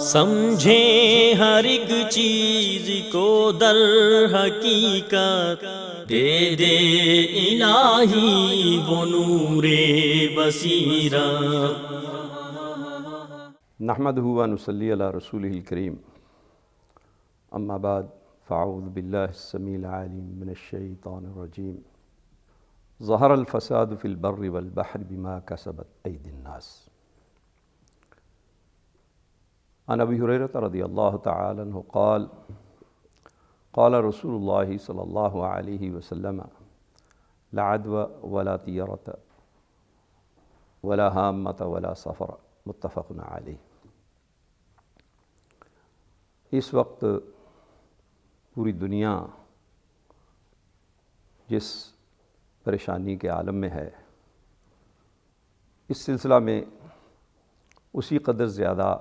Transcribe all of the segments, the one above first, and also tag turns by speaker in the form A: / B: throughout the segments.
A: سمجھیں ہر ایک چیز کو در حقیقت، دے دے الہی وہ نور بصیرت۔
B: نحمدہ و نصلی علی رسولہ الکریم، اما بعد فاعوذ باللہ السمیع العلیم من الشیطان الرجیم۔ ظہر الفساد فی البر والبحر بما کسبت ایدی الناس۔ عن ابی ہریرہ رضی اللہ تعالی عنہ قال قال رسول اللہ صلی اللہ علیہ وسلم لا عدوى ولا طیرۃ ولا ہامۃ ولا سفر، متفق علیہ۔ اس وقت پوری دنیا جس پریشانی کے عالم میں ہے، اس سلسلہ میں اسی قدر زیادہ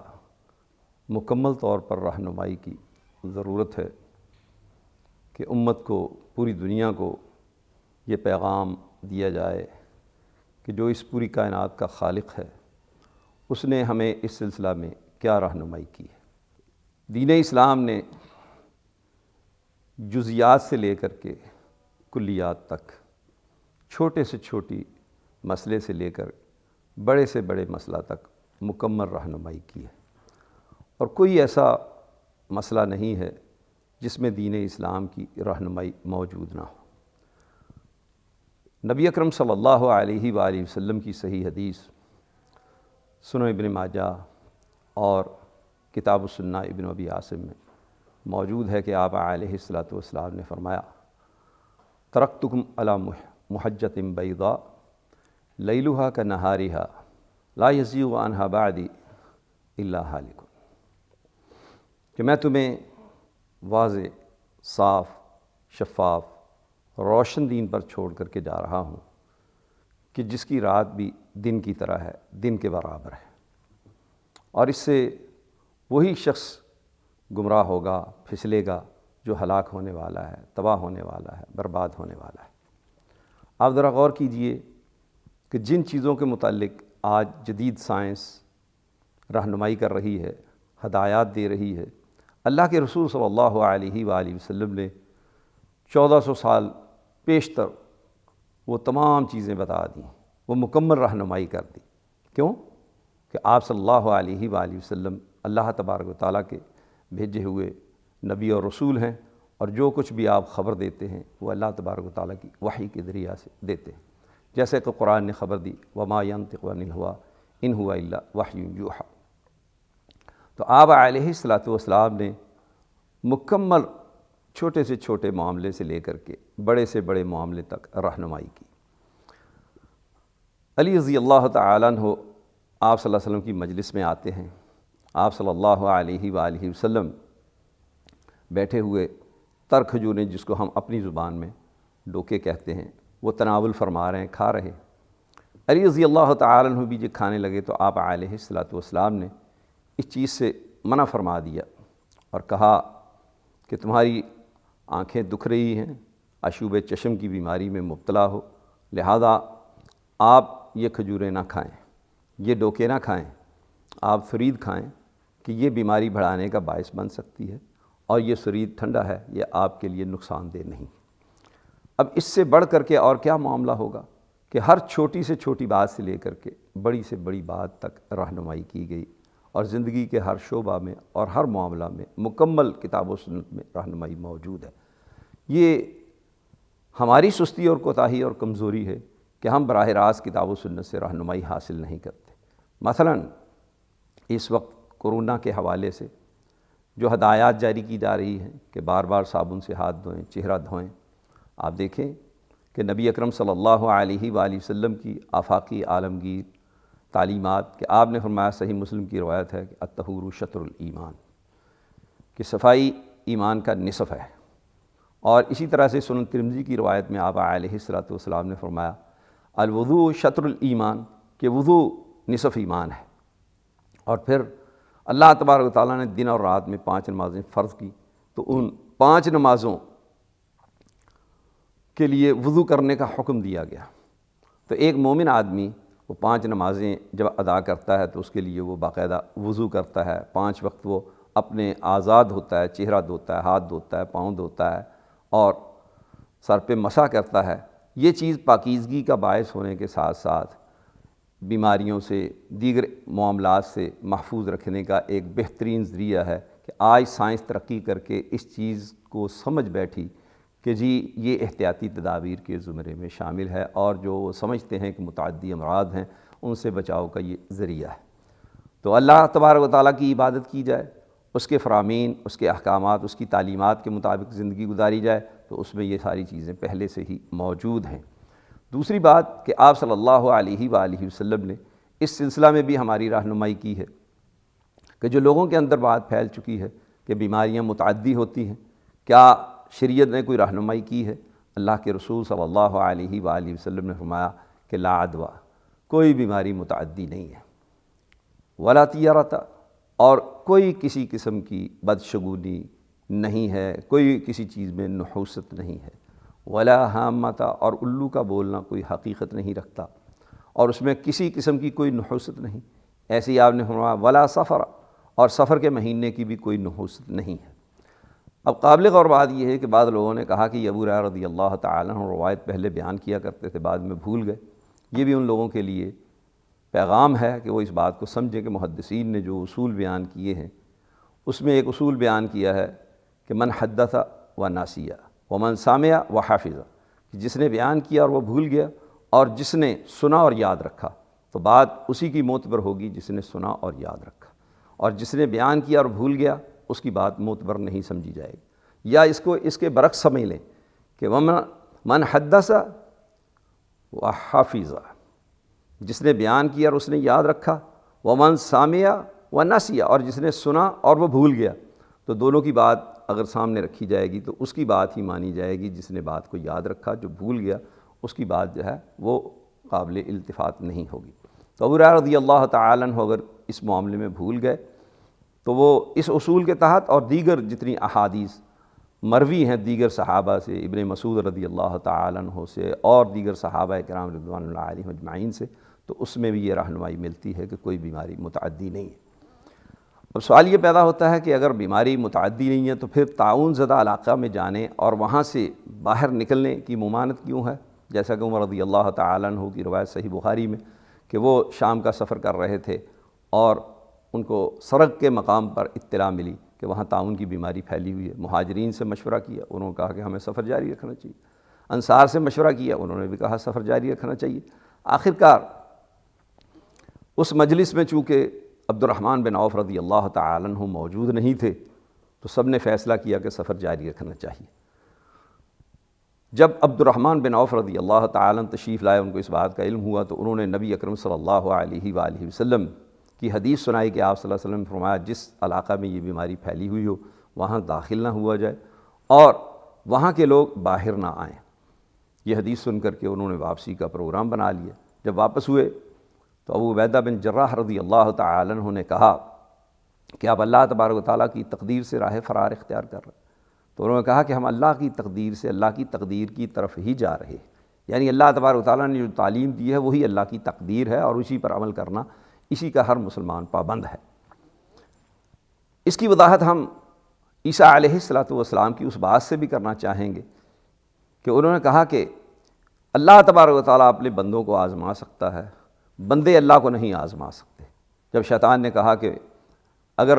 B: مکمل طور پر رہنمائی کی ضرورت ہے کہ امت کو، پوری دنیا کو یہ پیغام دیا جائے کہ جو اس پوری کائنات کا خالق ہے، اس نے ہمیں اس سلسلہ میں کیا رہنمائی کی ہے۔ دین اسلام نے جزیات سے لے کر کے کلیات تک، چھوٹے سے چھوٹی مسئلے سے لے کر بڑے سے بڑے مسئلہ تک مکمل رہنمائی کی ہے، اور کوئی ایسا مسئلہ نہیں ہے جس میں دین اسلام کی رہنمائی موجود نہ ہو۔ نبی اکرم صلی اللہ علیہ وآلہ وسلم کی صحیح حدیث سنن ابن ماجہ اور کتاب السنہ ابن ابی عاصم میں موجود ہے کہ آپ علیہ الصلوۃ والسلام نے فرمایا: ترکتکم علی محجۃ بیضاء لیلھا کنہارھا لا یزیغ عنھا بعدی الا ھالک، کہ میں تمہیں واضح، صاف، شفاف، روشن دین پر چھوڑ کر کے جا رہا ہوں کہ جس کی رات بھی دن کی طرح ہے، دن کے برابر ہے، اور اس سے وہی شخص گمراہ ہوگا، پھسلے گا جو ہلاک ہونے والا ہے، تباہ ہونے والا ہے، برباد ہونے والا ہے۔ آپ ذرا غور کیجئے کہ جن چیزوں کے متعلق آج جدید سائنس رہنمائی کر رہی ہے، ہدایات دے رہی ہے، اللہ کے رسول صلی اللہ علیہ وآلہ وسلم نے 1400 سال پیشتر وہ تمام چیزیں بتا دیں، وہ مکمل رہنمائی کر دی۔ کیوں؟ کہ آپ صلی اللہ علیہ وآلہ وسلم اللہ تبارک و تعالیٰ کے بھیجے ہوئے نبی اور رسول ہیں، اور جو کچھ بھی آپ خبر دیتے ہیں وہ اللہ تبارک و تعالیٰ کی وحی کے ذریعہ سے دیتے ہیں، جیسے کہ قرآن نے خبر دی: وما ينطق عن الهوى ان هو الا وحی یوحی۔ تو آپ علیہ الصلوۃ والسلام نے مکمل چھوٹے سے چھوٹے معاملے سے لے کر کے بڑے سے بڑے معاملے تک رہنمائی کی۔ علی رضی اللہ تعالیٰ عنہ آپ صلی اللہ علیہ وسلم کی مجلس میں آتے ہیں۔ آپ صلی اللہ علیہ وآلہ وسلم بیٹھے ہوئے تر کھجوریں، جس کو ہم اپنی زبان میں ڈوکے کہتے ہیں، وہ تناول فرما رہے ہیں، کھا رہے ہیں۔ علی رضی اللہ تعالیٰ عنہ بھی جب کھانے لگے تو آپ علیہ الصلوۃ والسلام نے اس چیز سے منع فرما دیا اور کہا کہ تمہاری آنکھیں دکھ رہی ہیں، عشوب چشم کی بیماری میں مبتلا ہو، لہذا آپ یہ کھجوریں نہ کھائیں، یہ ڈوکے نہ کھائیں، آپ ثرید کھائیں کہ یہ بیماری بڑھانے کا باعث بن سکتی ہے، اور یہ ثرید ٹھنڈا ہے، یہ آپ کے لیے نقصان دہ نہیں۔ اب اس سے بڑھ کر کے اور کیا معاملہ ہوگا کہ ہر چھوٹی سے چھوٹی بات سے لے کر کے بڑی سے بڑی بات تک رہنمائی کی گئی، اور زندگی کے ہر شعبہ میں اور ہر معاملہ میں مکمل کتاب و سنت میں رہنمائی موجود ہے۔ یہ ہماری سستی اور کوتاہی اور کمزوری ہے کہ ہم براہ راست کتاب و سنت سے رہنمائی حاصل نہیں کرتے۔ مثلاً اس وقت کورونا کے حوالے سے جو ہدایات جاری کی جا رہی ہیں کہ بار بار صابن سے ہاتھ دھوئیں، چہرہ دھوئیں، آپ دیکھیں کہ نبی اکرم صلی اللہ علیہ وآلہ وسلم کی آفاقی عالمگیر تعلیمات، کہ آپ نے فرمایا، صحیح مسلم کی روایت ہے کہ الطہور شطر الایمان، کہ صفائی ایمان کا نصف ہے، اور اسی طرح سے سنن ترمذی کی روایت میں آپ علیہ الصلوۃ والسلام نے فرمایا الوضوء شطر الایمان، کہ وضو نصف ایمان ہے۔ اور پھر اللہ تبارک و تعالیٰ نے دن اور رات میں 5 نمازیں فرض کی، تو ان 5 نمازوں کے لیے وضو کرنے کا حکم دیا گیا۔ تو ایک مومن آدمی وہ 5 نمازیں جب ادا کرتا ہے تو اس کے لیے وہ باقاعدہ وضو کرتا ہے، 5 وقت وہ اپنے آزاد ہوتا ہے، چہرہ دھوتا ہے، ہاتھ دھوتا ہے، پاؤں دھوتا ہے اور سر پہ مسح کرتا ہے۔ یہ چیز پاکیزگی کا باعث ہونے کے ساتھ ساتھ بیماریوں سے، دیگر معاملات سے محفوظ رکھنے کا ایک بہترین ذریعہ ہے کہ آج سائنس ترقی کر کے اس چیز کو سمجھ بیٹھی کہ جی یہ احتیاطی تدابیر کے زمرے میں شامل ہے، اور جو وہ سمجھتے ہیں کہ متعدی امراض ہیں ان سے بچاؤ کا یہ ذریعہ ہے۔ تو اللہ تبارک و تعالیٰ کی عبادت کی جائے، اس کے فرامین، اس کے احکامات، اس کی تعلیمات کے مطابق زندگی گزاری جائے تو اس میں یہ ساری چیزیں پہلے سے ہی موجود ہیں۔ دوسری بات کہ آپ صلی اللہ علیہ وآلہ وسلم نے اس سلسلہ میں بھی ہماری رہنمائی کی ہے کہ جو لوگوں کے اندر بات پھیل چکی ہے کہ بیماریاں متعدی ہوتی ہیں، کیا شریعت نے کوئی رہنمائی کی ہے؟ اللہ کے رسول صلی اللہ علیہ وآلہ وسلم نے فرمایا کہ لا عدویٰ، کوئی بیماری متعدی نہیں ہے، ولا طیرۃ، اور کوئی کسی قسم کی بدشگونی نہیں ہے، کوئی کسی چیز میں نحوست نہیں ہے، ولا حامۃ، اور الو کا بولنا کوئی حقیقت نہیں رکھتا اور اس میں کسی قسم کی کوئی نحوست نہیں۔ ایسے ہی آپ نے فرمایا ولا سفر، اور سفر کے مہینے کی بھی کوئی نحوست نہیں ہے۔ اب قابل غور بات یہ ہے کہ بعض لوگوں نے کہا کہ یہ ابو ہریرہ رضی اللہ تعالیٰ عنہ روایت پہلے بیان کیا کرتے تھے، بعد میں بھول گئے۔ یہ بھی ان لوگوں کے لیے پیغام ہے کہ وہ اس بات کو سمجھیں کہ محدثین نے جو اصول بیان کیے ہیں اس میں ایک اصول بیان کیا ہے کہ من حدث و ناسیہ ومن سامع و حافظ، کہ جس نے بیان کیا اور وہ بھول گیا، اور جس نے سنا اور یاد رکھا، تو بات اسی کی معتبر ہوگی جس نے سنا اور یاد رکھا، اور جس نے بیان کیا اور بھول گیا اس کی بات معتبر نہیں سمجھی جائے گی۔ یا اس کے برعکس سمجھ لیں کہ من حدث و حافظ، جس نے بیان کیا اور اس نے یاد رکھا، ومن سامع و نسیہ، اور جس نے سنا اور وہ بھول گیا، تو دونوں کی بات اگر سامنے رکھی جائے گی تو اس کی بات ہی مانی جائے گی جس نے بات کو یاد رکھا، جو بھول گیا اس کی بات جو ہے وہ قابل التفات نہیں ہوگی۔ تو ابو ہریرہ رضی اللہ تعالیٰ عنہ اگر اس معاملے میں بھول گئے تو وہ اس اصول کے تحت اور دیگر جتنی احادیث مروی ہیں دیگر صحابہ سے، ابن مسعود رضی اللہ تعالیٰ عنہ سے اور دیگر صحابہ کرام رضوان اللہ علیہم اجمعین سے، تو اس میں بھی یہ رہنمائی ملتی ہے کہ کوئی بیماری متعدی نہیں ہے۔ اب سوال یہ پیدا ہوتا ہے کہ اگر بیماری متعدی نہیں ہے تو پھر تعاون زدہ علاقہ میں جانے اور وہاں سے باہر نکلنے کی ممانعت کیوں ہے؟ جیسا کہ عمر رضی اللہ تعالیٰ عنہ کی روایت صحیح بخاری میں کہ وہ شام کا سفر کر رہے تھے اور ان کو سرگ کے مقام پر اطلاع ملی کہ وہاں طاعون کی بیماری پھیلی ہوئی ہے۔ مہاجرین سے مشورہ کیا، انہوں نے کہا کہ ہمیں سفر جاری رکھنا چاہیے۔ انصار سے مشورہ کیا، انہوں نے بھی کہا سفر جاری رکھنا چاہیے۔ آخرکار اس مجلس میں چونکہ عبد الرحمن بن عوف رضی اللہ تعالیٰ عنہ موجود نہیں تھے تو سب نے فیصلہ کیا کہ سفر جاری رکھنا چاہیے۔ جب عبد الرحمن بن عوف رضی اللہ تعالیٰ عنہ تشریف لائے، ان کو اس بات کا علم ہوا تو انہوں نے نبی اکرم صلی اللہ علیہ وآلہ وسلم کی حدیث سنائی کہ آپ صلی اللہ علیہ وسلم نے فرمایا جس علاقہ میں یہ بیماری پھیلی ہوئی ہو وہاں داخل نہ ہوا جائے اور وہاں کے لوگ باہر نہ آئیں۔ یہ حدیث سن کر کے انہوں نے واپسی کا پروگرام بنا لیا۔ جب واپس ہوئے تو ابو عبیدہ بن جراح رضی اللہ تعالیٰ عنہ نے کہا کہ آپ اللہ تبارک و تعالیٰ کی تقدیر سے راہ فرار اختیار کر رہے ہیں۔ تو انہوں نے کہا کہ ہم اللہ کی تقدیر سے اللہ کی تقدیر کی طرف ہی جا رہے ہیں، یعنی اللہ تبارک و تعالیٰ نے جو تعلیم دی ہے وہی اللہ کی تقدیر ہے اور اسی پر عمل کرنا اسی کا ہر مسلمان پابند ہے۔ اس کی وضاحت ہم عیسیٰ علیہ السلام کی اس بات سے بھی کرنا چاہیں گے کہ انہوں نے کہا کہ اللہ تبارک و تعالیٰ اپنے بندوں کو آزما سکتا ہے، بندے اللہ کو نہیں آزما سکتے۔ جب شیطان نے کہا کہ اگر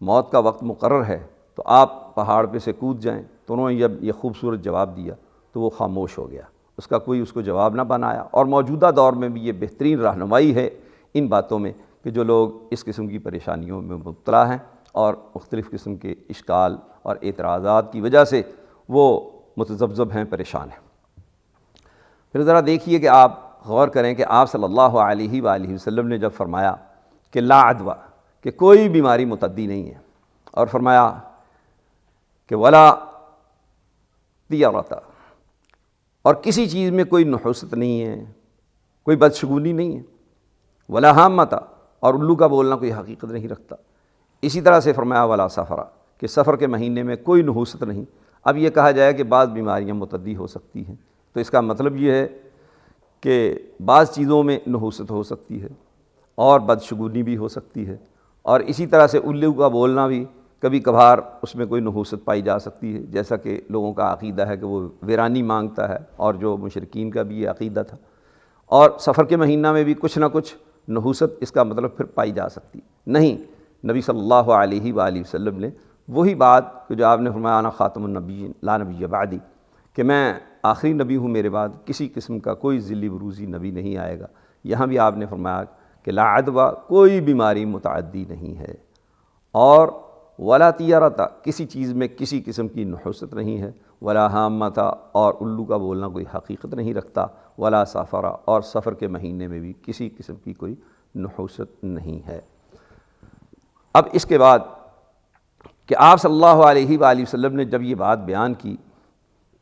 B: موت کا وقت مقرر ہے تو آپ پہاڑ پہ سے کود جائیں، تو انہوں نے جب یہ خوبصورت جواب دیا تو وہ خاموش ہو گیا، اس کا کوئی اس کو جواب نہ بنایا۔ اور موجودہ دور میں بھی یہ بہترین رہنمائی ہے ان باتوں میں کہ جو لوگ اس قسم کی پریشانیوں میں مبتلا ہیں اور مختلف قسم کے اشکال اور اعتراضات کی وجہ سے وہ متذبذب ہیں، پریشان ہیں۔ پھر ذرا دیکھیے کہ آپ غور کریں کہ آپ صلی اللہ علیہ وآلہ وسلم نے جب فرمایا کہ لا عدویٰ، کہ کوئی بیماری متعدی نہیں ہے، اور فرمایا کہ ولا طیرۃ، اور کسی چیز میں کوئی نحوست نہیں ہے، کوئی بدشگونی نہیں ہے، ولا حامۃ، اور الو کا بولنا کوئی حقیقت نہیں رکھتا۔ اسی طرح سے فرمایا ولا سفر، کہ سفر کے مہینے میں کوئی نحوست نہیں۔ اب یہ کہا جائے کہ بعض بیماریاں متعدی ہو سکتی ہیں، تو اس کا مطلب یہ ہے کہ بعض چیزوں میں نحوست ہو سکتی ہے اور بدشگونی بھی ہو سکتی ہے، اور اسی طرح سے الو کا بولنا بھی کبھی کبھار اس میں کوئی نحوست پائی جا سکتی ہے، جیسا کہ لوگوں کا عقیدہ ہے کہ وہ ویرانی مانگتا ہے، اور جو مشرکین کا بھی یہ عقیدہ تھا۔ اور سفر کے مہینہ میں بھی کچھ نہ کچھ نحوست اس کا مطلب پھر پائی جا سکتی نہیں۔ نبی صلی اللہ علیہ وآلہ وسلم نے وہی بات کہ جو آپ نے فرمایا انا خاتم النبیین لا نبی بعدی، کہ میں آخری نبی ہوں، میرے بعد کسی قسم کا کوئی ذلی بروزی نبی نہیں آئے گا۔ یہاں بھی آپ نے فرمایا کہ لا عدویٰ، کوئی بیماری متعدی نہیں ہے، اور ولا طیرۃ، کسی چیز میں کسی قسم کی نحوست نہیں ہے، ولا حامۃ، اور الو کا بولنا کوئی حقیقت نہیں رکھتا، ولا سفر، اور سفر کے مہینے میں بھی کسی قسم کی کوئی نحوست نہیں ہے۔ اب اس کے بعد کہ آپ صلی اللہ علیہ وآلہ وسلم نے جب یہ بات بیان کی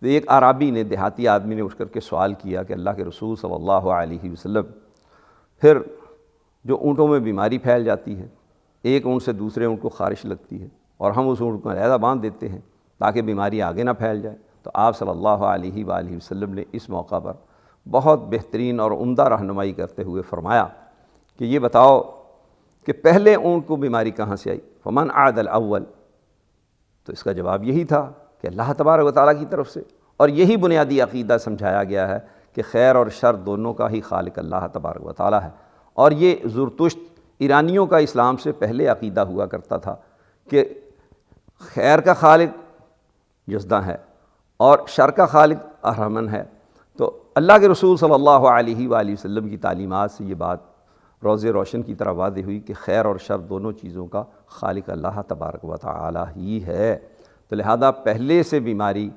B: تو ایک اعرابی نے، دیہاتی آدمی نے اٹھ کر کے سوال کیا کہ اللہ کے رسول صلی اللہ علیہ وسلم، پھر جو اونٹوں میں بیماری پھیل جاتی ہے، ایک اونٹ سے دوسرے اونٹ کو خارش لگتی ہے، اور ہم اس اونٹ کو علیحدہ باندھ دیتے ہیں تاکہ بیماری آگے نہ پھیل جائے، تو آپ صلی اللہ علیہ وآلہ وسلم نے اس موقع پر بہت بہترین اور عمدہ رہنمائی کرتے ہوئے فرمایا کہ یہ بتاؤ کہ پہلے اونٹ کو بیماری کہاں سے آئی؟ فمن عاد الاول، تو اس کا جواب یہی تھا کہ اللہ تبارک و تعالیٰ کی طرف سے، اور یہی بنیادی عقیدہ سمجھایا گیا ہے کہ خیر اور شر دونوں کا ہی خالق اللہ تبارک و تعالیٰ ہے، اور یہ زرتشت ایرانیوں کا اسلام سے پہلے عقیدہ ہوا کرتا تھا کہ خیر کا خالق یزداں ہے اور شر کا خالق اہرمن ہے۔ تو اللہ کے رسول صلی اللہ علیہ وآلہ وسلم کی تعلیمات سے یہ بات روز روشن کی طرح واضح ہوئی کہ خیر اور شر دونوں چیزوں کا خالق اللہ تبارک و تعالی ہی ہے، تو لہذا پہلے سے بیماری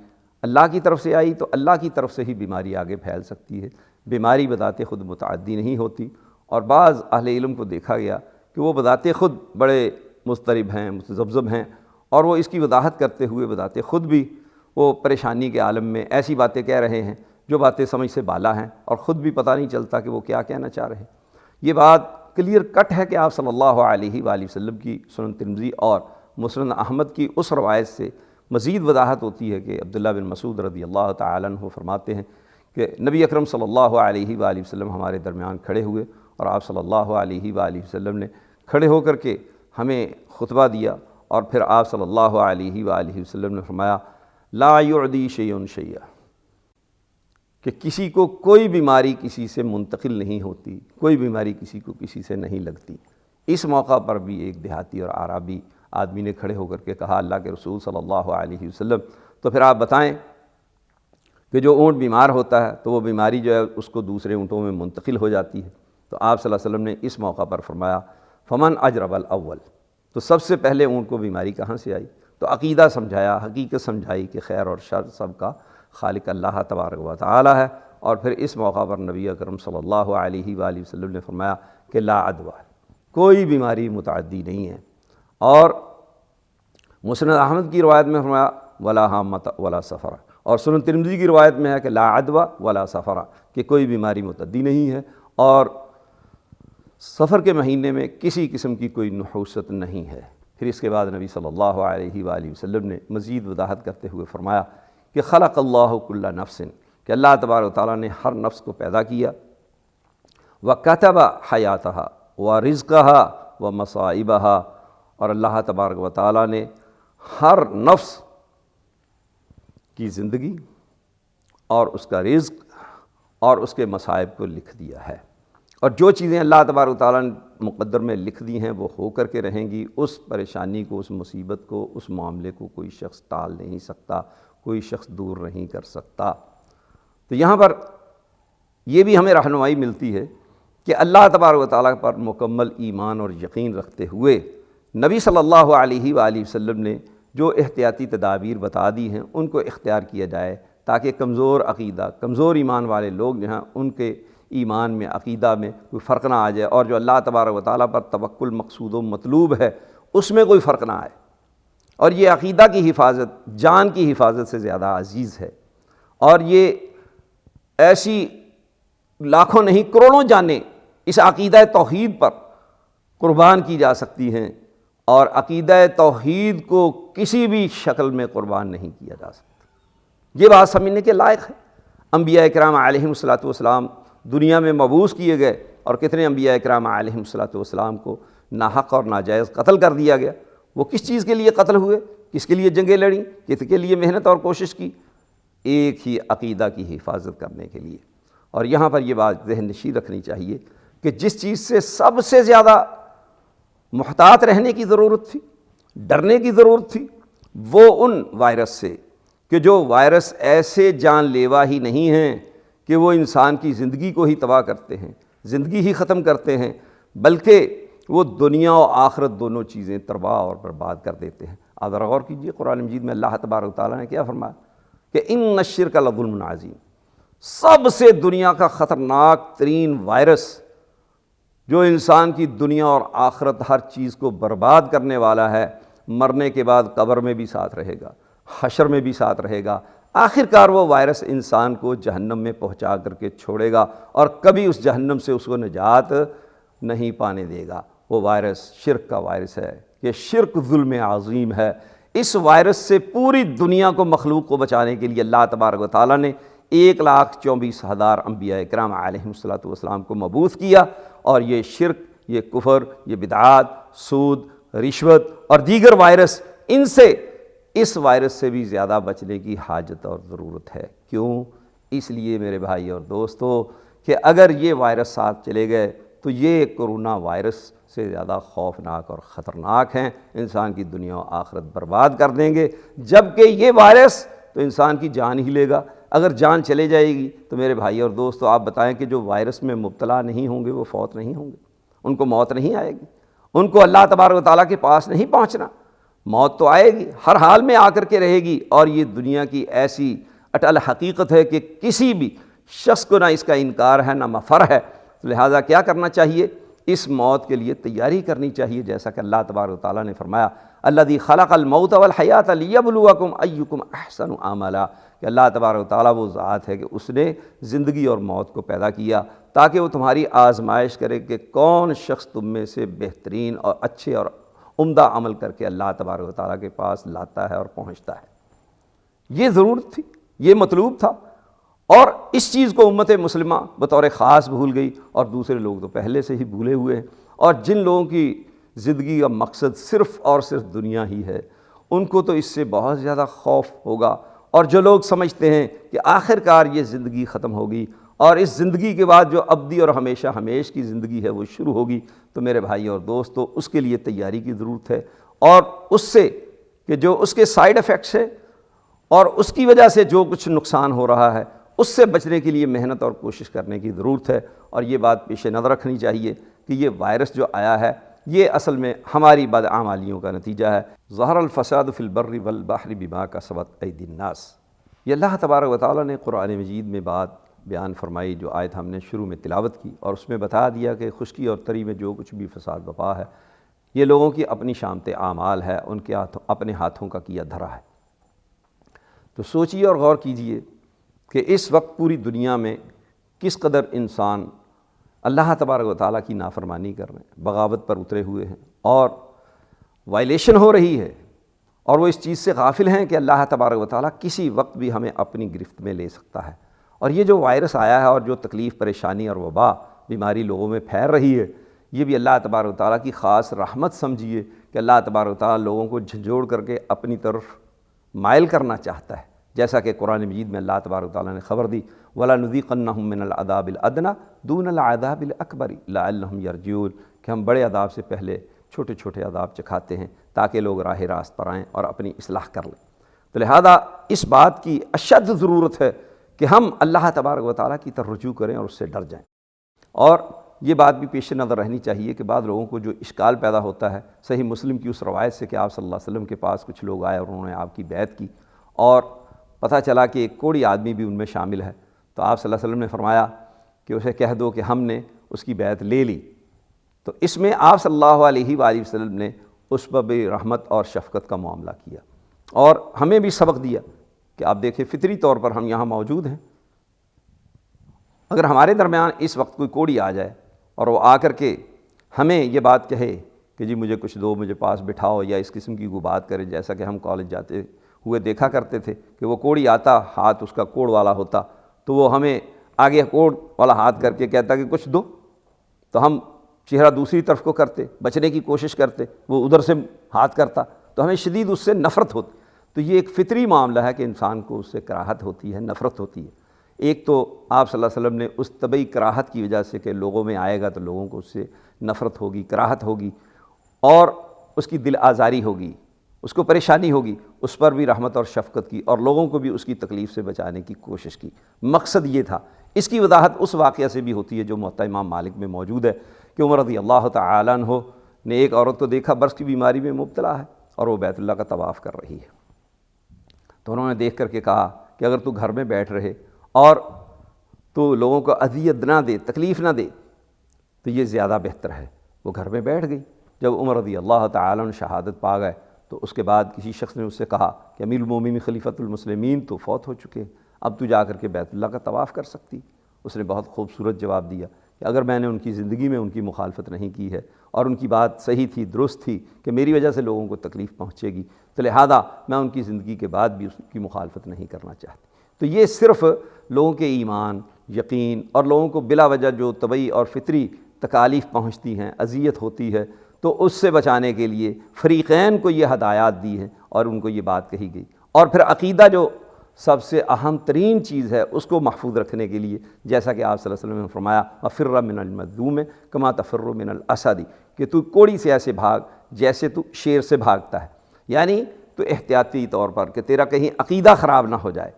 B: اللہ کی طرف سے آئی تو اللہ کی طرف سے ہی بیماری آگے پھیل سکتی ہے، بیماری بذات خود متعدی نہیں ہوتی۔ اور بعض اہل علم کو دیکھا گیا کہ وہ بذات خود بڑے مضطرب ہیں، متذبذب ہیں، اور وہ اس کی وضاحت کرتے ہوئے بذات خود بھی وہ پریشانی کے عالم میں ایسی باتیں کہہ رہے ہیں جو باتیں سمجھ سے بالا ہیں، اور خود بھی پتہ نہیں چلتا کہ وہ کیا کہنا چاہ رہے ہیں۔ یہ بات کلیئر کٹ ہے کہ آپ صلی اللہ علیہ وآلہ وسلم کی سنن ترمذی اور مسند احمد کی اس روایت سے مزید وضاحت ہوتی ہے کہ عبداللہ بن مسعود رضی اللہ تعالیٰ عنہ فرماتے ہیں کہ نبی اکرم صلی اللہ علیہ وآلہ وسلم ہمارے درمیان کھڑے ہوئے، اور آپ صلی اللہ علیہ وآلہ وسلم نے کھڑے ہو کر کے ہمیں خطبہ دیا، اور پھر آپ صلی اللہ علیہ وآلہ وسلم نے فرمایا لا یعدی شیء شیئا، کہ کسی کو کوئی بیماری کسی سے منتقل نہیں ہوتی، کوئی بیماری کسی کو کسی سے نہیں لگتی۔ اس موقع پر بھی ایک دیہاتی اور اعرابی آدمی نے کھڑے ہو کر کے کہا اللہ کے رسول صلی اللہ علیہ وسلم، تو پھر آپ بتائیں کہ جو اونٹ بیمار ہوتا ہے تو وہ بیماری جو ہے اس کو دوسرے اونٹوں میں منتقل ہو جاتی ہے، تو آپ صلی اللہ علیہ وسلم نے اس موقع پر فرمایا فمن اجرب الاول، تو سب سے پہلے اونٹ کو بیماری کہاں سے آئی؟ تو عقیدہ سمجھایا، حقیقت سمجھائی کہ خیر اور شر سب کا خالق اللہ تبارک و تعالی ہے، اور پھر اس موقع پر نبی اکرم صلی اللہ علیہ وآلہ وسلم نے فرمایا کہ لا عدویٰ، کوئی بیماری متعدی نہیں ہے، اور مسند احمد کی روایت میں فرمایا ولا حامۃ ولا سفر، اور سنن ترمذی کی روایت میں ہے کہ لا عدویٰ ولا سفر، کہ کوئی بیماری متعدی نہیں ہے اور سفر کے مہینے میں کسی قسم کی کوئی نحوست نہیں ہے۔ پھر اس کے بعد نبی صلی اللہ علیہ وآلہ وسلم نے مزید وضاحت کرتے ہوئے فرمایا کہ خلق اللہ کل نفس، کہ اللہ تبارک و تعالیٰ نے ہر نفس کو پیدا کیا، وکتب حیاتہا ورزقہا ومصائبہا، اور اللہ تبارک و تعالیٰ نے ہر نفس کی زندگی اور اس کا رزق اور اس کے مصائب کو لکھ دیا ہے، اور جو چیزیں اللہ تبارک و تعالیٰ نے مقدر میں لکھ دی ہیں وہ ہو کر کے رہیں گی۔ اس پریشانی کو، اس مصیبت کو، اس معاملے کو کوئی شخص ٹال نہیں سکتا، کوئی شخص دور نہیں کر سکتا۔ تو یہاں پر یہ بھی ہمیں رہنمائی ملتی ہے کہ اللہ تبارک و تعالیٰ پر مکمل ایمان اور یقین رکھتے ہوئے نبی صلی اللہ علیہ وآلہ وسلم نے جو احتیاطی تدابیر بتا دی ہیں ان کو اختیار کیا جائے، تاکہ کمزور عقیدہ، کمزور ایمان والے لوگ جو ہیں ان کے ایمان میں، عقیدہ میں کوئی فرق نہ آ جائے، اور جو اللہ تبارک و تعالیٰ پر توکل مقصود و مطلوب ہے اس میں کوئی فرق نہ آئے۔ اور یہ عقیدہ کی حفاظت جان کی حفاظت سے زیادہ عزیز ہے، اور یہ ایسی لاکھوں نہیں کروڑوں جانیں اس عقیدہ توحید پر قربان کی جا سکتی ہیں، اور عقیدہ توحید کو کسی بھی شکل میں قربان نہیں کیا جا سکتا۔ یہ بات سمجھنے کے لائق ہے۔ انبیاء کرام علیہم الصلاۃ والسلام دنیا میں مبعوث کیے گئے اور کتنے انبیاء کرام علیہم الصلوۃ والسلام کو ناحق اور ناجائز قتل کر دیا گیا۔ وہ کس چیز کے لیے قتل ہوئے، کس کے لیے جنگیں لڑیں، کس کے لیے محنت اور کوشش کی؟ ایک ہی عقیدہ کی حفاظت کرنے کے لیے۔ اور یہاں پر یہ بات ذہن نشین رکھنی چاہیے کہ جس چیز سے سب سے زیادہ محتاط رہنے کی ضرورت تھی، ڈرنے کی ضرورت تھی، وہ ان وائرس سے کہ جو وائرس ایسے جان لیوا ہی نہیں ہیں کہ وہ انسان کی زندگی کو ہی تباہ کرتے ہیں، زندگی ہی ختم کرتے ہیں، بلکہ وہ دنیا و آخرت دونوں چیزیں تباہ اور برباد کر دیتے ہیں۔ آپ ذرا غور کیجئے، قرآن مجید میں اللہ تبارک و تعالیٰ نے کیا فرمایا کہ ان الشرک لظلم عظیم، سب سے دنیا کا خطرناک ترین وائرس جو انسان کی دنیا اور آخرت ہر چیز کو برباد کرنے والا ہے، مرنے کے بعد قبر میں بھی ساتھ رہے گا، حشر میں بھی ساتھ رہے گا، آخر کار وہ وائرس انسان کو جہنم میں پہنچا کر کے چھوڑے گا اور کبھی اس جہنم سے اس کو نجات نہیں پانے دے گا۔ وہ وائرس شرک کا وائرس ہے کہ شرک ظلم عظیم ہے۔ اس وائرس سے پوری دنیا کو، مخلوق کو بچانے کے لیے اللہ تبارک و تعالیٰ نے 1,24,000 انبیاء کرام علیہم الصلوۃ والسلام کو مبعوث کیا، اور یہ شرک، یہ کفر، یہ بدعات، سود، رشوت اور دیگر وائرس، ان سے اس وائرس سے بھی زیادہ بچنے کی حاجت اور ضرورت ہے۔ کیوں؟ اس لیے میرے بھائی اور دوستو کہ اگر یہ وائرس ساتھ چلے گئے تو یہ کرونا وائرس سے زیادہ خوفناک اور خطرناک ہیں، انسان کی دنیا و آخرت برباد کر دیں گے، جبکہ یہ وائرس تو انسان کی جان ہی لے گا۔ اگر جان چلے جائے گی تو میرے بھائی اور دوستو آپ بتائیں کہ جو وائرس میں مبتلا نہیں ہوں گے وہ فوت نہیں ہوں گے، ان کو موت نہیں آئے گی، ان کو اللہ تبارک و تعالیٰ کے پاس نہیں پہنچنا، موت تو آئے گی، ہر حال میں آ کر کے رہے گی۔ اور یہ دنیا کی ایسی اٹل حقیقت ہے کہ کسی بھی شخص کو نہ اس کا انکار ہے نہ مفر ہے، لہٰذا کیا کرنا چاہیے؟ اس موت کے لیے تیاری کرنی چاہیے، جیسا کہ اللہ تبارک و تعالیٰ نے فرمایا الذی خلق الموت والحیات لیبلوکم ایکم احسن عملا، کہ اللہ تبارک و تعالیٰ وہ ذات ہے کہ اس نے زندگی اور موت کو پیدا کیا تاکہ وہ تمہاری آزمائش کرے کہ کون شخص تم میں سے بہترین اور اچھے اور عمدہ عمل کر کے اللہ تبارک و تعالیٰ کے پاس لاتا ہے اور پہنچتا ہے۔ یہ ضرورت تھی، یہ مطلوب تھا، اور اس چیز کو امت مسلمہ بطور خاص بھول گئی، اور دوسرے لوگ تو پہلے سے ہی بھولے ہوئے ہیں۔ اور جن لوگوں کی زندگی کا مقصد صرف اور صرف دنیا ہی ہے، ان کو تو اس سے بہت زیادہ خوف ہوگا، اور جو لوگ سمجھتے ہیں کہ آخر کار یہ زندگی ختم ہوگی اور اس زندگی کے بعد جو ابدی اور ہمیشہ ہمیش کی زندگی ہے وہ شروع ہوگی، تو میرے بھائی اور دوستو اس کے لیے تیاری کی ضرورت ہے، اور اس سے کہ جو اس کے سائیڈ ایفیکٹس ہیں اور اس کی وجہ سے جو کچھ نقصان ہو رہا ہے اس سے بچنے کے لیے محنت اور کوشش کرنے کی ضرورت ہے۔ اور یہ بات پیش نظر رکھنی چاہیے کہ یہ وائرس جو آیا ہے یہ اصل میں ہماری بدعمالیوں کا نتیجہ ہے۔ ظہر الفساد فی البر والبحر بما کسبت ایدی الناس، یہ اللہ تبارک و تعالیٰ نے قرآن مجید میں بات بیان فرمائی، جو آیت ہم نے شروع میں تلاوت کی، اور اس میں بتا دیا کہ خشکی اور تری میں جو کچھ بھی فساد بپا ہے یہ لوگوں کی اپنی شامت اعمال ہے، ان کے اپنے ہاتھوں کا کیا دھرا ہے۔ تو سوچیے اور غور کیجئے کہ اس وقت پوری دنیا میں کس قدر انسان اللہ تبارک و تعالیٰ کی نافرمانی کر رہے ہیں، بغاوت پر اترے ہوئے ہیں، اور وائلیشن ہو رہی ہے، اور وہ اس چیز سے غافل ہیں کہ اللہ تبارک و تعالیٰ کسی وقت بھی ہمیں اپنی گرفت میں لے سکتا ہے۔ اور یہ جو وائرس آیا ہے اور جو تکلیف، پریشانی اور وبا، بیماری لوگوں میں پھیل رہی ہے، یہ بھی اللہ تبارک و تعالیٰ کی خاص رحمت سمجھیے کہ اللہ تبارک و تعالیٰ لوگوں کو جھنجھوڑ کر کے اپنی طرف مائل کرنا چاہتا ہے، جیسا کہ قرآن مجید میں اللہ تبارک و تعالیٰ نے خبر دی وَلَنُذِيقَنَّهُم مِّنَ الْعَذَابِ الْأَدْنَىٰ دُونَ الْعَذَابِ الْأَكْبَرِ لَعَلَّهُمْ يَرْجِعُونَ، کہ ہم بڑے عذاب سے پہلے چھوٹے چھوٹے عذاب چکھاتے ہیں تاکہ لوگ راہ راست پر آئیں اور اپنی اصلاح کر لیں۔ تو لہذا اس بات کی اشد ضرورت ہے کہ ہم اللہ تبارک و تعالیٰ کی طرف رجوع کریں اور اس سے ڈر جائیں۔ اور یہ بات بھی پیش نظر رہنی چاہیے کہ بعض لوگوں کو جو اشکال پیدا ہوتا ہے صحیح مسلم کی اس روایت سے کہ آپ صلی اللہ علیہ وسلم کے پاس کچھ لوگ آئے اور انہوں نے آپ کی بیعت کی، اور پتہ چلا کہ ایک کوڑی آدمی بھی ان میں شامل ہے، تو آپ صلی اللہ علیہ وسلم نے فرمایا کہ اسے کہہ دو کہ ہم نے اس کی بیعت لے لی۔ تو اس میں آپ صلی اللہ علیہ وآلہ وسلم نے اس پر بھی رحمت اور شفقت کا معاملہ کیا، اور ہمیں بھی سبق دیا کہ آپ دیکھیں فطری طور پر ہم یہاں موجود ہیں، اگر ہمارے درمیان اس وقت کوئی کوڑی آ جائے اور وہ آ کر کے ہمیں یہ بات کہے کہ جی مجھے کچھ دو، مجھے پاس بٹھاؤ، یا اس قسم کی کوئی بات کرے، جیسا کہ ہم کالج جاتے ہوئے دیکھا کرتے تھے کہ وہ کوڑی آتا، ہاتھ اس کا کوڑ والا ہوتا، تو وہ ہمیں آگے کوڑ والا ہاتھ کر کے کہتا کہ کچھ دو، تو ہم چہرہ دوسری طرف کو کرتے، بچنے کی کوشش کرتے، وہ ادھر سے ہاتھ کرتا تو ہمیں شدید اس سے نفرت ہوتی۔ تو یہ ایک فطری معاملہ ہے کہ انسان کو اس سے کراہت ہوتی ہے، نفرت ہوتی ہے۔ ایک تو آپ صلی اللہ علیہ وسلم نے اس طبعی کراہت کی وجہ سے کہ لوگوں میں آئے گا تو لوگوں کو اس سے نفرت ہوگی، کراہت ہوگی، اور اس کی دل آزاری ہوگی، اس کو پریشانی ہوگی، اس پر بھی رحمت اور شفقت کی اور لوگوں کو بھی اس کی تکلیف سے بچانے کی کوشش کی۔ مقصد یہ تھا۔ اس کی وضاحت اس واقعہ سے بھی ہوتی ہے جو موطا امام مالک میں موجود ہے کہ عمر رضی اللہ تعالیٰ عنہ نے ایک عورت کو دیکھا برص کی بیماری میں مبتلا ہے اور وہ بیت اللہ کا طواف کر رہی ہے، تو انہوں نے دیکھ کر کے کہا کہ اگر تو گھر میں بیٹھ رہے اور تو لوگوں کو اذیت نہ دے، تکلیف نہ دے، تو یہ زیادہ بہتر ہے۔ وہ گھر میں بیٹھ گئی۔ جب عمر رضی اللہ تعالیٰ عنہ شہادت پا گئے تو اس کے بعد کسی شخص نے اس سے کہا کہ امیر المومنین خلیفۃ المسلمین تو فوت ہو چکے ہیں، اب تو جا کر کے بیت اللہ کا طواف کر سکتی۔ اس نے بہت خوبصورت جواب دیا کہ اگر میں نے ان کی زندگی میں ان کی مخالفت نہیں کی ہے اور ان کی بات صحیح تھی، درست تھی کہ میری وجہ سے لوگوں کو تکلیف پہنچے گی، تو لہذا میں ان کی زندگی کے بعد بھی اس کی مخالفت نہیں کرنا چاہتی۔ تو یہ صرف لوگوں کے ایمان، یقین اور لوگوں کو بلا وجہ جو طبعی اور فطری تکالیف پہنچتی ہیں، اذیت ہوتی ہے، تو اس سے بچانے کے لیے فریقین کو یہ ہدایات دی ہیں اور ان کو یہ بات کہی گئی۔ اور پھر عقیدہ جو سب سے اہم ترین چیز ہے اس کو محفوظ رکھنے کے لیے جیسا کہ آپ صلی اللہ علیہ وسلم نے فرمایا وَفِرَّ مِنَ الْمَظْلُومِ كَمَا تَفِرُّ مِنَ الْأَسَدِ، کہ تو کوڑی سے ایسے بھاگ جیسے تو شیر سے بھاگتا ہے، یعنی تو احتیاطی طور پر کہ تیرا کہیں عقیدہ خراب نہ ہو جائے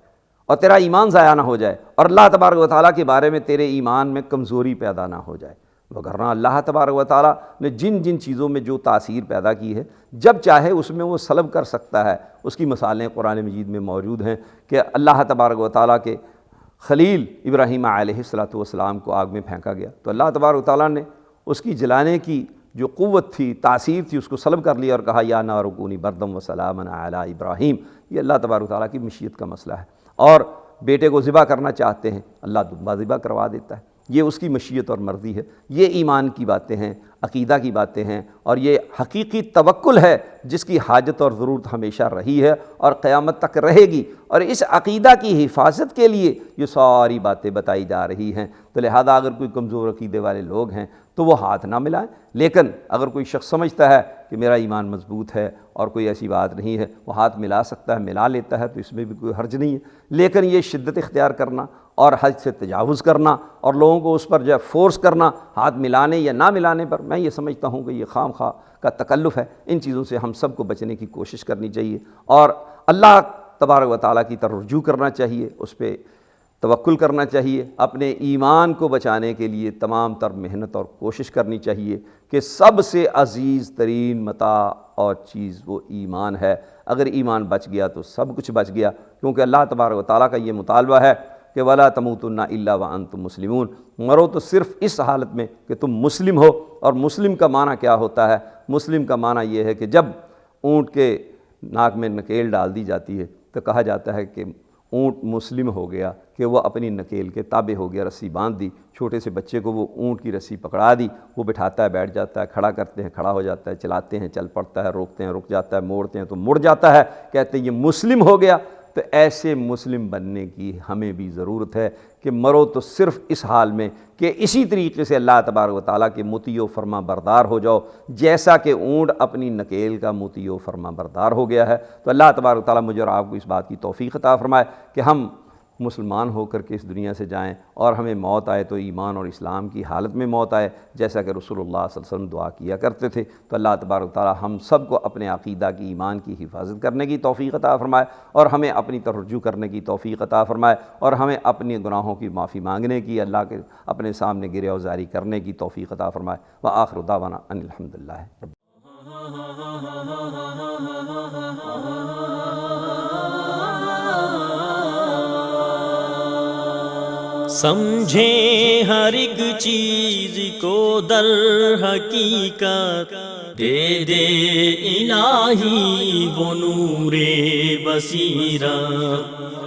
B: اور تیرا ایمان ضائع نہ ہو جائے اور اللہ تبارک و تعالیٰ کے بارے میں تیرے ایمان میں کمزوری پیدا نہ ہو جائے۔ وگرنہ اللہ تبارک و تعالیٰ نے جن جن چیزوں میں جو تاثیر پیدا کی ہے جب چاہے اس میں وہ سلب کر سکتا ہے۔ اس کی مثالیں قرآن مجید میں موجود ہیں کہ اللہ تبارک و تعالیٰ کے خلیل ابراہیم علیہ السلام کو آگ میں پھینکا گیا تو اللہ تبارک و تعالیٰ نے اس کی جلانے کی جو قوت تھی، تاثیر تھی، اس کو سلب کر لیا اور کہا یا نار کونی بردم و سلاما علی ابراہیم۔ یہ اللہ تبارک و تعالیٰ کی مشیت کا مسئلہ ہے۔ اور بیٹے کو ذبح کرنا چاہتے ہیں، اللہ دبا ذبح کروا دیتا ہے، یہ اس کی مشیت اور مرضی ہے۔ یہ ایمان کی باتیں ہیں، عقیدہ کی باتیں ہیں، اور یہ حقیقی توکل ہے جس کی حاجت اور ضرورت ہمیشہ رہی ہے اور قیامت تک رہے گی، اور اس عقیدہ کی حفاظت کے لیے یہ ساری باتیں بتائی جا رہی ہیں۔ تو لہذا اگر کوئی کمزور عقیدے والے لوگ ہیں تو وہ ہاتھ نہ ملائیں، لیکن اگر کوئی شخص سمجھتا ہے کہ میرا ایمان مضبوط ہے اور کوئی ایسی بات نہیں ہے، وہ ہاتھ ملا سکتا ہے، ملا لیتا ہے، تو اس میں بھی کوئی حرج نہیں ہے۔ لیکن یہ شدت اختیار کرنا اور حد سے تجاوز کرنا اور لوگوں کو اس پر جو ہے فورس کرنا ہاتھ ملانے یا نہ ملانے پر، میں یہ سمجھتا ہوں کہ یہ خام خواہ کا تکلف ہے۔ ان چیزوں سے ہم سب کو بچنے کی کوشش کرنی چاہیے اور اللہ تبارک و تعالیٰ کی طرف رجوع کرنا چاہیے، اس پہ توکل کرنا چاہیے، اپنے ایمان کو بچانے کے لیے تمام تر محنت اور کوشش کرنی چاہیے کہ سب سے عزیز ترین متاع اور چیز وہ ایمان ہے۔ اگر ایمان بچ گیا تو سب کچھ بچ گیا، کیونکہ اللہ تبارک و تعالیٰ کا یہ مطالبہ ہے کہ وَلَا تَمُوتُنَّ إِلَّا وَأَنْتُمْ مُسْلِمُونَ، مرو تو صرف اس حالت میں کہ تم مسلم ہو۔ اور مسلم کا معنی کیا ہوتا ہے؟ مسلم کا معنی یہ ہے کہ جب اونٹ کے ناک میں نکیل ڈال دی جاتی ہے تو کہا جاتا ہے کہ اونٹ مسلم ہو گیا، کہ وہ اپنی نکیل کے تابع ہو گیا، رسی باندھ دی، چھوٹے سے بچے کو وہ اونٹ کی رسی پکڑا دی، وہ بٹھاتا ہے، بیٹھ جاتا ہے، کھڑا کرتے ہیں کھڑا ہو جاتا ہے، چلاتے ہیں چل پڑتا ہے، روکتے ہیں رک جاتا ہے، موڑتے ہیں تو مڑ جاتا ہے، کہتے ہیں یہ مسلم ہو گیا۔ تو ایسے مسلم بننے کی ہمیں بھی ضرورت ہے کہ مرو تو صرف اس حال میں کہ اسی طریقے سے اللہ تبارک و تعالیٰ کے مطیع و فرما بردار ہو جاؤ جیسا کہ اونٹ اپنی نکیل کا مطیع و فرما بردار ہو گیا ہے۔ تو اللہ تبارک و تعالیٰ مجھے اور آپ کو اس بات کی توفیق عطا فرمائے کہ ہم مسلمان ہو کر کے اس دنیا سے جائیں اور ہمیں موت آئے تو ایمان اور اسلام کی حالت میں موت آئے، جیسا کہ رسول اللہ صلی اللہ علیہ وسلم دعا کیا کرتے تھے۔ تو اللہ تبارک و تعالیٰ ہم سب کو اپنے عقیدہ کی، ایمان کی حفاظت کرنے کی توفیق عطا فرمائے اور ہمیں اپنی طرف رجوع کرنے کی توفیق عطا فرمائے اور ہمیں اپنے گناہوں کی معافی مانگنے کی، اللہ کے اپنے سامنے گرہ وزاری کرنے کی توفیق عطا فرمائے۔ وآخر دعوانا ان الحمدللہ رب
A: سمجھے ہر ایک چیز کو در حقیقت، دے دے الہی وہ نور بصیرت۔